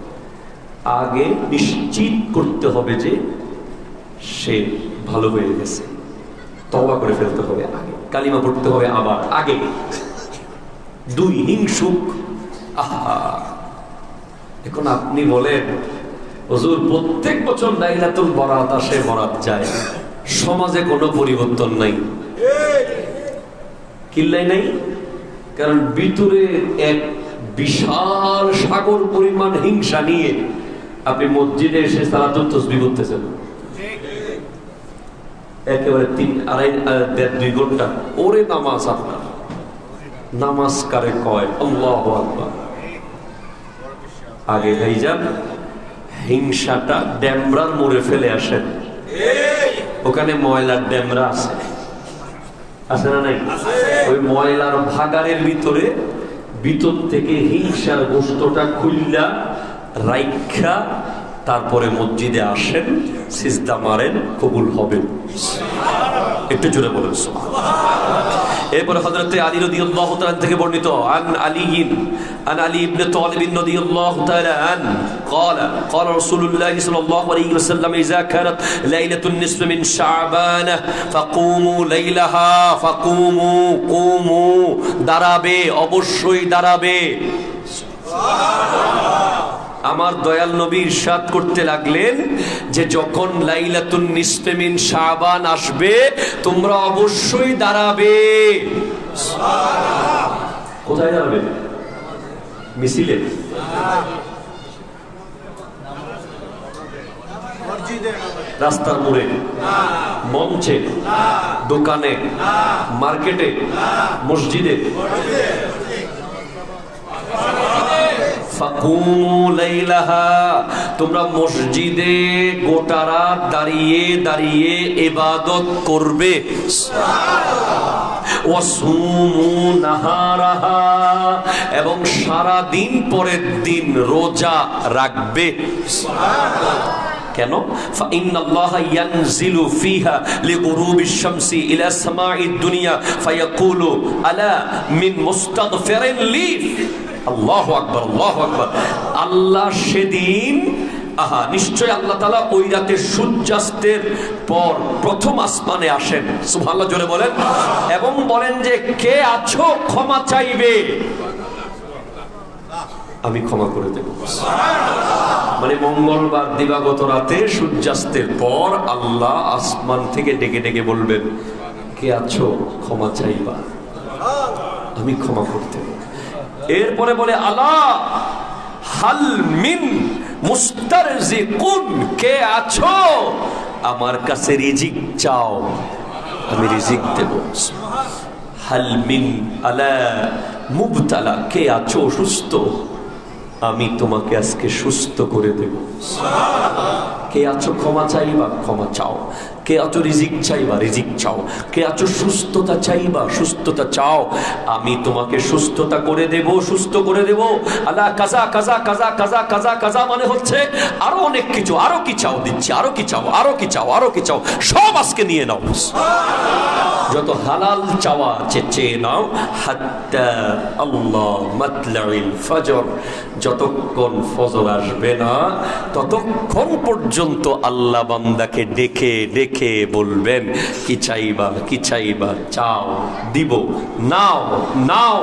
আগে নিশ্চিত করতে হবে যে সে ভালো হয়ে গেছে, তওবা করে ফেলতে হবে, আগে কালিমা পড়তে হবে আবার আগে। দুই, হিংসুক। আহা, এখন আপনি বলেন হুজুর প্রত্যেক বছর লাইলাতুল বরাত আসে, বরাত যায়, সমাজে কোনো পরিবর্তন নাই। কিল্লাই নাই, কারণ ভিতরে এক বিশাল সাগর পরিমাণ হিংসা নিয়ে আপনি মসজিদে এসে সালাতুত তাসবিহ করতেছেন একেবারে 3-2.5 ঘন্টা। ওরে নামাজ আপনার, নামাজ কারে কয়? আল্লাহু আকবার। আগে ভাইজান হিংসাটা ড্যামরার মোড়ে ফেলে আসেন, ওখানে ময়লার ড্যামরা আছে, আছে না নাই? ওই ময়লার ভাগাড়ের ভিতরে ভিতর থেকে হিংসার গোশতটা খুললা রাইখা তারপরে মসজিদে আসেন, সিজদা মারেন, কবুল হবে। একটু জোরে বলেন সুবহানাল্লাহ। এরপরে হযরত আলী রাদিয়াল্লাহু তাআলা থেকে বর্ণিত, আন আলী ইবনে তালিব রাদিয়াল্লাহু তাআলা আন قال قال رسول الله صلى الله عليه وسلم اذا كانت ليله النصف من شعبان فقوموا ليلها قوموا দাঁড়াবে, অবশ্যই দাঁড়াবে। আমার দয়াল নবী ইরশাদ করতে লাগলেন যে যখন লাইলাতুন নিসফে মিন শাবান আসবে তোমরা অবশ্যই দাঁড়াবে। কোথায় দাঁড়াবে? মিছিলে? রাস্তার মোড়ে, মঞ্চে, দোকানে, মার্কেটে, মসজিদে? তোমরা মসজিদে গোটা রাত দাঁড়িয়ে দাঁড়িয়ে ইবাদত করবে। এবং সারা দিন পরের দিন রোজা রাখবে। কেন? ফাইন্নাল্লাহা ইয়ানজিলু ফিহা লিগুরুবিশ শামসি ইলা সামাঈদ দুনিয়া ফায়াকুলু আলা মিন মুস্তাগফিরিন লি। আল্লাহু আকবার, আল্লাহু আকবার। আল্লাহ সেদিন, নিশ্চয় আল্লাহ তাআলা ওই রাতে সূর্যাস্তের পর প্রথম আসমানে আসেন। সুবহানাল্লাহ জোরে বলেন। এবং বলেন যে কে আছো ক্ষমা চাইবে, আমি ক্ষমা করে দেব। মানে মঙ্গলবার দিবাগত রাতে সূর্যাস্তের পর আল্লাহ আসমান থেকে ডেকে ডেকে বলবেন কে আছো ক্ষমা চাইবা, আমি ক্ষমা করতে। এরপরে বলে আলা হাল মিন মুস্তারজিকুন, কে আছো আমার কাছে রিজিক চাও, আমি রিজিক দেব। হাল মিন আলা মুবতালা, কে আছো অসুস্থ, আমি তোমাকে আজকে সুস্থ করে দেব। কে আছো ক্ষমা চাইবা ক্ষমা চাও, কে আছো রিজিক চাইবা রিজিক চাও, কে আছো সুস্থতা চাইবা সুস্থতা চাও, আমি তোমাকে সুস্থতা করে দেব, সুস্থ করে দেব। আল্লাহ কাজা কাজা কাজা কাজা কাজা কাজা মানে হচ্ছে আরো অনেক কিছু, আরো কি চাও দিচ্ছি, আরো কি চাও, আরো কি চাও, আরো কি চাও, সব আজকে নিয়ে নাও। যত হালাল চাওয়া চেয়ে নাও। হাত্তা আল্লাহ মাতলাউল ফজর, যতক্ষণ ফজর আসবে না ততক্ষণ পর্যন্ত আল্লাহ বান্দাকে ডেকে ডেকে বলবেন কি চাইবা, কি চাইবা, চাও দিব, নাও নাও,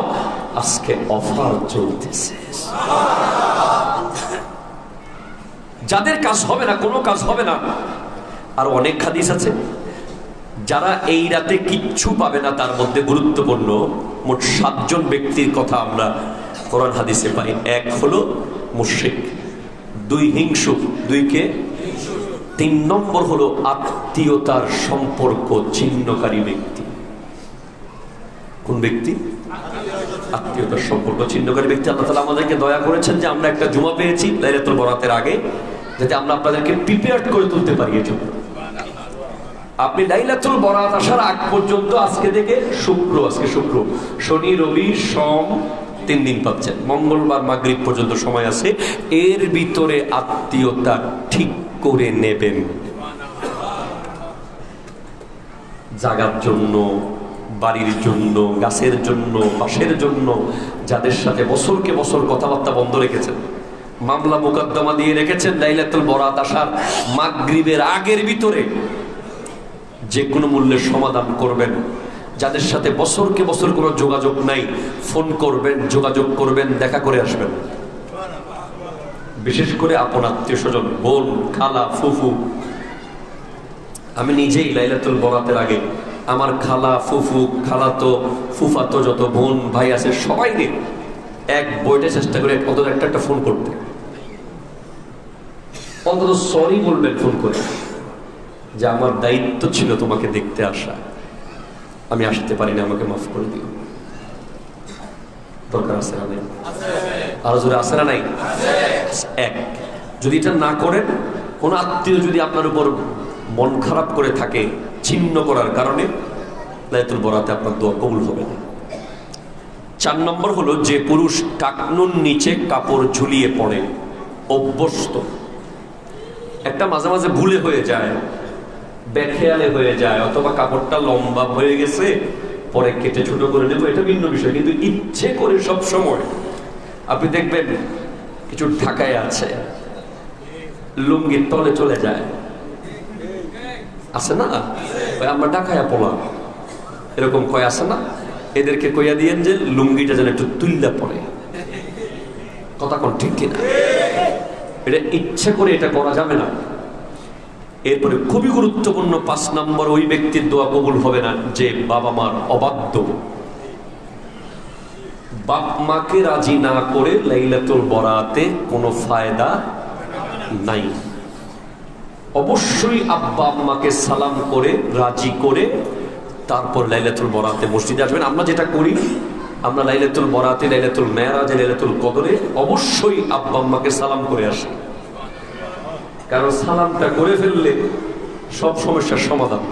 আজকে অফার চলতেছে। যাদের কাজ হবে না, কোনো কাজ হবে না, আর অনেক হাদিস আছে, যারা এই রাতে কিচ্ছু পাবে না, তার মধ্যে গুরুত্বপূর্ণ মোট 7 জন ব্যক্তির কথা আমরা কোরআন হাদিসে পাই। এক হলো মুশরিক, 2 হিংসুক, 2 কে 3 নম্বর হলো আত্মীয়তার সম্পর্ক ছিন্নকারী ব্যক্তি। কোন ব্যক্তি? আত্মীয়তার সম্পর্ক ছিন্নকারী ব্যক্তি। আল্লাহ তাআলা আমাদেরকে দয়া করেছেন যে আমরা একটা জুমা পেয়েছি লাইলাতুল বরাতের আগে, যাতে আমরা আপনাদেরকে প্রিপেয়ার করে তুলতে পারি। এজন্য আপনি লাইলাতুল বরাত আসার আগ পর্যন্ত, আজকে থেকে শুক্র, আজকে শুক্র, শনি, রবি, সোম 3 দিন পাচ্ছেন, মঙ্গলবার মাগরিব পর্যন্ত সময় আছে। এর ভিতরে আত্মীয়তা ঠিক করে নেবেন, জাগার জন্য, বাড়ির জন্য, গাছের জন্য, বাসের জন্য, যাদের সাথে বছরকে বছর কথাবার্তা বন্ধ রেখেছেন, মামলা মোকদ্দমা দিয়ে রেখেছেন, লাইলাতুল বরাত আসার মাগরিবের আগের ভিতরে যে কোনো মূল্যের সমাধান করবেন। যাদের সাথে বছরকে বছর কোনো যোগাযোগ নাই, ফোন করবেন, যোগাযোগ করবেন, দেখা করে আসবেন। বিশেষ করে আপন আত্মীয় স্বজন, বোন, খালা, ফুফু। আমি নিজেই লাইলাতুল বরাতের আগে আমার খালা, ফুফু, খালাতো, ফুফাতো যত বোন ভাই আছে সবাই নিয়ে এক বইটা চেষ্টা করে অন্তত একটা ফোন করতে, অন্তত সরি বলবেন ফোন করে, যে আমার দায়িত্ব ছিল তোমাকে দেখতে আসা, আমি আসতে পারি না, আমাকে মাফ করে দিও। দরকার আছে না নাই? আরো জোরে আছে না নাই? এক, যদি এটা না করেন, কোন আত্মীয় যদি আপনার উপর মন খারাপ করে থাকে ছিন্ন করার কারণে, লাইলাতুল বরাতে আপনার দোয়া কবুল হবে না। 4 নম্বর হলো যে পুরুষ টাকনুর নিচে কাপড় ঝুলিয়ে পড়ে অভ্যস্ত, একটা মাঝে মাঝে ভুলে হয়ে যায়, বেখেয়ালে হয়ে যায়, অথবা কাপড়টা লম্বা হয়ে গেছে পরে কেটে ছোট করে নেবো, এটা ভিন্ন বিষয়, কিন্তু ইচ্ছে করে সব সময় আপনি দেখবেন কিছু ঢাকায় আছে, লুঙ্গির তলে চলে যায়, আছে না? আমরা ঢাকায় পড়লাম, এরকম কয় আছে না? এদেরকে কইয়া দিয়েন যে লুঙ্গিটা যেন একটু তুল্লা পড়ে। কথা কোন ঠিক কিনা? এটা ইচ্ছে করে এটা করা যাবে না। এরপরে খুবই গুরুত্বপূর্ণ 5 নম্বর, ওই ব্যক্তির দোয়া কবুল হবে না যে বাবা মার অবাধ্য। বাপ মাকে রাজি না করে লাইলাতুল বরাতে কোনো ফায়দা নাই। অবশ্যই আব্বা আম্মাকে সালাম করে রাজি করে তারপর লাইলাতুল বরাতে মসজিদে আসবেন। আমরা যেটা করি, আমরা লাইলাতুল বরাতে, লাইলাতুল মেরাজে, লাইলাতুল কদরে অবশ্যই আব্বা আম্মাকে সালাম করে আসি, কারণ সালামটা করে ফেললে সব সমস্যার সমাধান।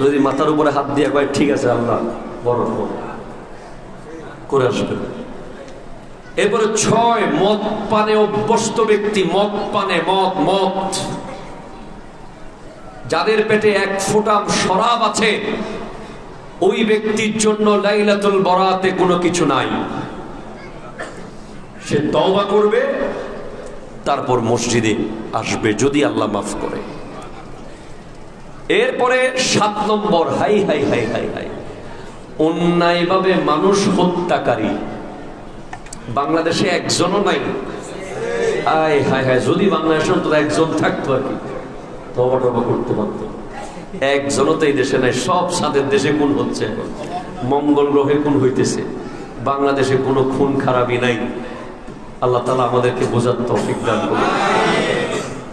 যদি মাথার উপরে হাত দিয়ে কয় ঠিক আছে আল্লাহ বরকত করে আসবেন। এরপরে 6, মদ পানে অভ্যস্ত ব্যক্তি, মদ পানে, মদ, যাদের পেটে 1 ফোঁটা শরাব আছে, ওই ব্যক্তির জন্য লাইলাতুল বরাতে কোনো কিছু নাই। সে তওবা করবে, তারপর মসজিদে আসবে যদি আল্লাহ মাফ করে। এরপরে 7 নম্বর, হাই হাই হাই হাই হাই, অন্যায়ভাবে মানুষ হত্যাকারী। বাংলাদেশে একজনও নাই। হাই হাই হাই, যদি বাংলাদেশে অন্তত একজন থাকতো আর কি, তওবা টওবা করতে পারতো। একজনও তো এই দেশে নাই। সব সাদের দেশে খুন হচ্ছে এখন, মঙ্গল গ্রহে খুন হইতেছে, বাংলাদেশে কোনো খুন খারাপি নাই। আল্লাহ তাআলা আমাদেরকে বোঝার তৌফিক দান করুন।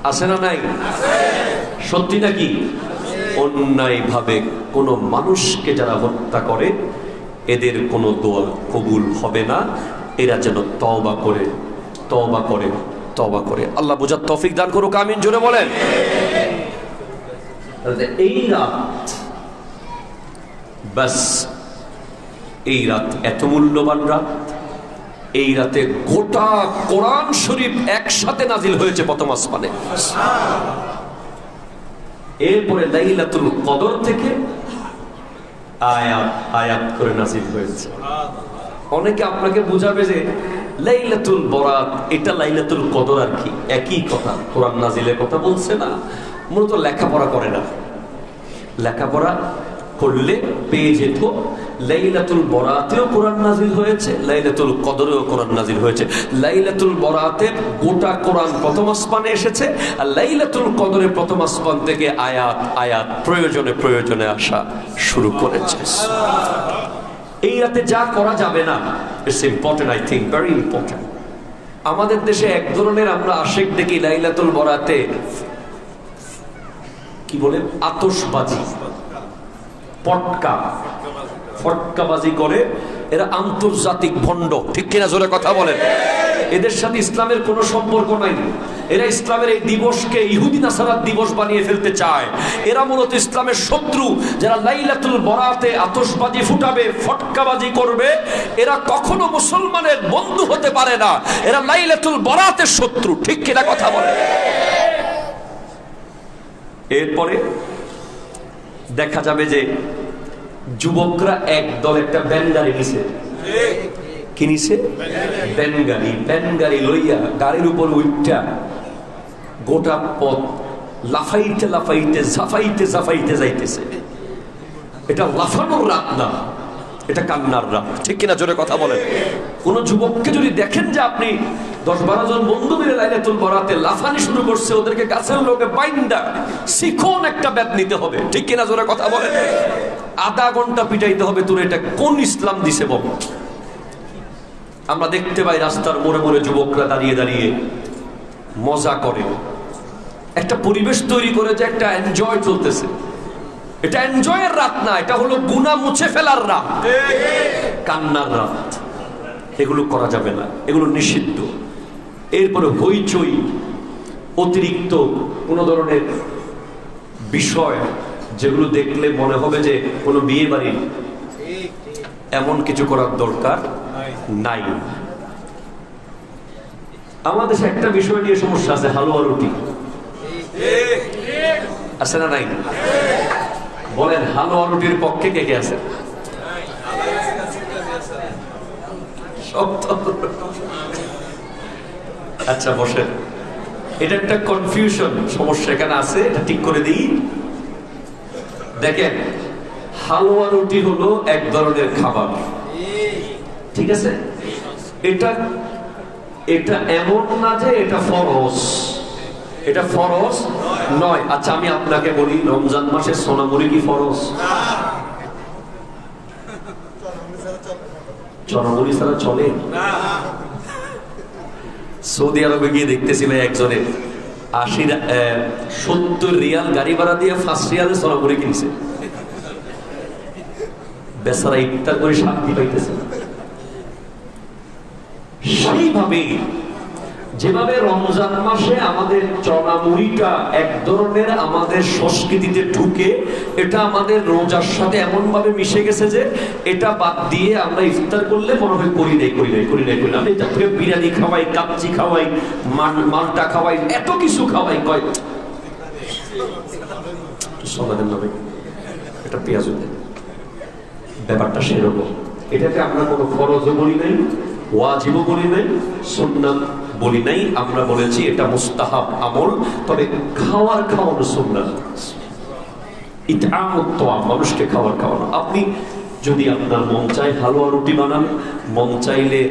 আছে না নাই? সত্যি নাকি? অন্যায়ভাবে কোনো মানুষকে যারা হত্যা করে, এদের কোনো দোয়া কবুল হবে না। এরা যেন তওবা করে তওবা করে। আল্লাহ বুঝার তৌফিক দান করুক, আমিন জোরে বলেন। এই রাত বাস, এই রাত এত মূল্যবান রাত। এই রাতে গোটা কোরআন শরীফ একসাথে নাজিল হয়েছে প্রথম আসমানে। এরপরে লাইলাতুল কদর থেকে আয়াত আয়াত করে নাজিল হয়েছে। অনেকে আপনাকে বুঝাবে যে লাইলাতুল বরাত এটা লাইলাতুল কদর আর কি একই কথা, কোরআন নাজিলের কথা বলছে না। মূলত লেখাপড়া করে না, লেখাপড়া করলে পেয়ে যেত লাইলাতুল বরাতেও কোরআন নাজিল হয়েছে, লাইলাতুল কদরেও কোরআন নাজিল হয়েছে। লাইলাতুল বরাতে গোটা কোরআন প্রথম আসমানে এসেছে, আর লাইলাতুল কদরে প্রথম আসমান থেকে আয়াত আয়াত প্রয়োজনে প্রয়োজনে আসা শুরু করেছে। এই রাতে যা করা যাবে না, it's important, I think very important. আমাদের দেশে এক ধরনের আমরা আশিক দেখি লাইলাতুল বরাতে কি বলে আতশবাজি, ফটকাবাজি করে। এরা আন্তর্জাতিক ভণ্ড, ঠিক কিনা জোরে কথা বলেন। এদের সাথে ইসলামের কোনো সম্পর্ক নাই। এরা ইসলামের এই দিবসকে ইহুদি নাসারার দিবস বানিয়ে ফেলতে চায়। এরা মূলত ইসলামের শত্রু। যারা লাইলাতুল বরাতে আতশবাজি ফুটাবে, ফটকাবাজি করবে, এরা কখনো মুসলমানের বন্ধু হতে পারে না। এরা লাইলাতুল বরাতের শত্রু, ঠিক কিনা কথা বলে। এরপরে দেখা যাবে যে যুবকরা একদল একটা ব্যান গাড়ি নিছে। কি নিছে? ব্যান গাড়ি লইয়া গাড়ির উপর উঠটা গোটা পথ লাফাইতে লাফাইতে ঝাফাইতে ঝাফাইতে যাইতেছে। এটা লাফানোর রাত না, এটা কান্নার রাত, ঠিক কিনা জোরে কথা বলেন। কোন যুবককে যদি দেখেন যে আপনি 10-12 জন বন্ধু মিলে লাইলাতুল বরাতে লাফানি শুরু করছে, ওদেরকে গাছের লোকে বাইন্দা শিখন একটা ব্যাট নিতে হবে, ঠিক কিনা জোরে কথা বলেন। আধা ঘন্টা পিটাইতে হবে, তোর এটা কোন ইসলাম দিছে বল। আমরা দেখতে পাই রাস্তার মোড়ে মোড়ে যুবকরা দাঁড়িয়ে দাঁড়িয়ে মজা করে, একটা পরিবেশ তৈরি করে যে একটা এনজয় চলতেছে। এটা এনজয়ের রাত না, এটা হলো গুনাহ মুছে ফেলার রাত, কান্নার রাত। এগুলো করা যাবে না, এগুলো নিষিদ্ধ। এরপরে হইচই, অতিরিক্ত কোন ধরনের বিষয় যেগুলো দেখলে মনে হবে যে কোনো বিয়ে বাড়ি, এমন কিছু করার দরকার নাই। আমাদের দেশে একটা বিষয় নিয়ে সমস্যা আছে, হালুয়া রুটি আছে না নাই? বলেন হালুয়া রুটির পক্ষে কে কে আছে? আচ্ছা বসেন, এটা একটা কনফিউশন সমস্যা এখানে আছে, এটা ঠিক করে দিই। দেখেন, হালুয়া রুটি হলো এক ধরনের খাবার, ঠিক আছে? এটা এটা এমন না যে এটা ফরজ, এটা ফরজ নয়। আচ্ছা আমি আপনাকে বলি, রমজান মাসে সোনামুড়ি কি ফরজ? সোনামুড়ি ছাড়া চলে না। সৌদি আরবে গিয়ে দেখতেছি ভাই, একজনের 70 রিয়াল গাড়ি ভাড়া দিয়ে 5 রিয়ালে সোনামুড়ি কিনছে। বেচারা ইফতার করে শান্তি পাইতেছে। সেইভাবে যেভাবে রমজান মাসে আমাদের চনামুড়িটা এক ধরনের আমাদের সংস্কৃতিতে ঢুকে, এটা আমাদের রোজার সাথে এমন ভাবে মিশে গেছে যে এটা বাদ দিয়ে আমরা ইফতার করলে মনে হয় করি নাই। আমি তাকে বিরিয়ানি খাওয়াই, কাচ্চি খাওয়াই, মালটা খাওয়াই, এত কিছু খাওয়াই, কয় সমাধান হবে এটা পেঁয়াজ। ব্যাপারটা সেরকম। এটাকে আমরা কোনো ফরজও বলি নাই, ওয়াজিবও বলি নাই, সুন্নাত বলি নাই। আমরা বলেছি এটা মুস্তাহাব আমল, তবে খাওয়ানো সুন্নাত। ইতআমুত তাআম, মানুষকে খাওয়ানো। আপনি যদি আপনার মন চায় হালুয়া রুটি বানান, মন চাইলে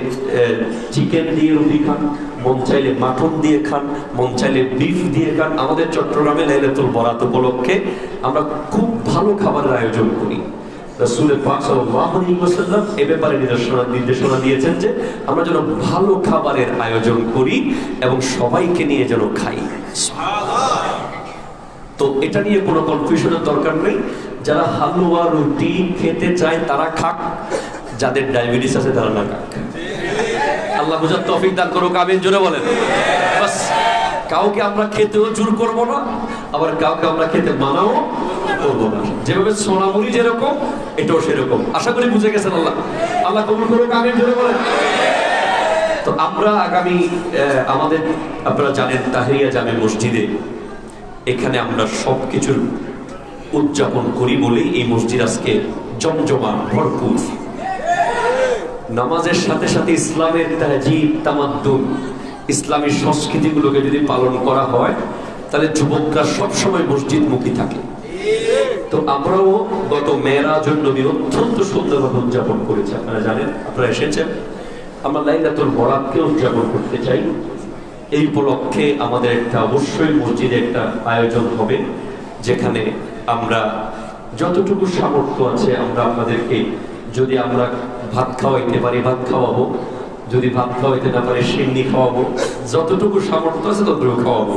চিকেন দিয়ে রুটি খান, মন চাইলে মাটন দিয়ে খান, মন চাইলে বিফ দিয়ে খান। আমাদের চট্টগ্রামে লাইলাতুল বরাত উপলক্ষে আমরা খুব ভালো খাবারের আয়োজন করি। রাসূল পাক সাল্লাল্লাহু আলাইহি ওয়াসাল্লাম এই ব্যাপারে নির্দেশনা দিয়েছেন যে আমরা যেন ভালো খাবারের আয়োজন করি এবং সবাইকে নিয়ে যেন খাই। তো এটা নিয়ে কোনো কনফিউশনের দরকার নেই। যারা হালুয়া রুটি খেতে চায় তারা খাক, যাদের ডায়াবেটিস আছে তারা না খাক। আল্লাহ বুঝার তৌফিক দান করুক, আমিন জোরে বলেন। বাস, কাউকে আমরা খেতেও জোর করব না, আবার কাউকে আমরা খেতে মানাও করব না। যেভাবে সোনামুড়ি যেরকম, এটাও সেরকম। আশা করি বুঝে গেছেন। আল্লাহ আল্লাহ কবুল করুক, আমিন জোরে বলেন। তো আমরা আগামী আমাদের আপনারা জানেন তাহিরিয়া জামে মসজিদে, এখানে আমরা সবকিছুর উদযাপন করি বলেই এই মসজিদ আজকে জমজমাট ভরপুর। নামাজের সাথে সাথে ইসলামের তাহজিব তামাদ্দুন, ইসলামী সংস্কৃতিগুলোকে যদি পালন করা হয় তাহলে যুবকরা সবসময় মসজিদমুখী থাকে। তো আমরাও গত মেরাজুন নবী অত্যন্ত সুন্দরভাবে উদযাপন করেছি। আপনারা জানেন, আপনারা এসেছেন। আমরা লাইলাতুল বরাতকে উদযাপন করতে চাই। এই উপলক্ষে আমাদের একটা অবশ্যই মসজিদে একটা আয়োজন হবে, যেখানে আমরা যতটুকু সামর্থ্য আছে আমরা আপনাদেরকে, যদি আমরা ভাত খাওয়াইতে পারি ভাত খাওয়াবো, যদি ভাত খাওয়াইতে না পারি সিন্নি খাওয়াবো, যতটুকু সামর্থ্য আছে ততটুকু খাওয়াবো।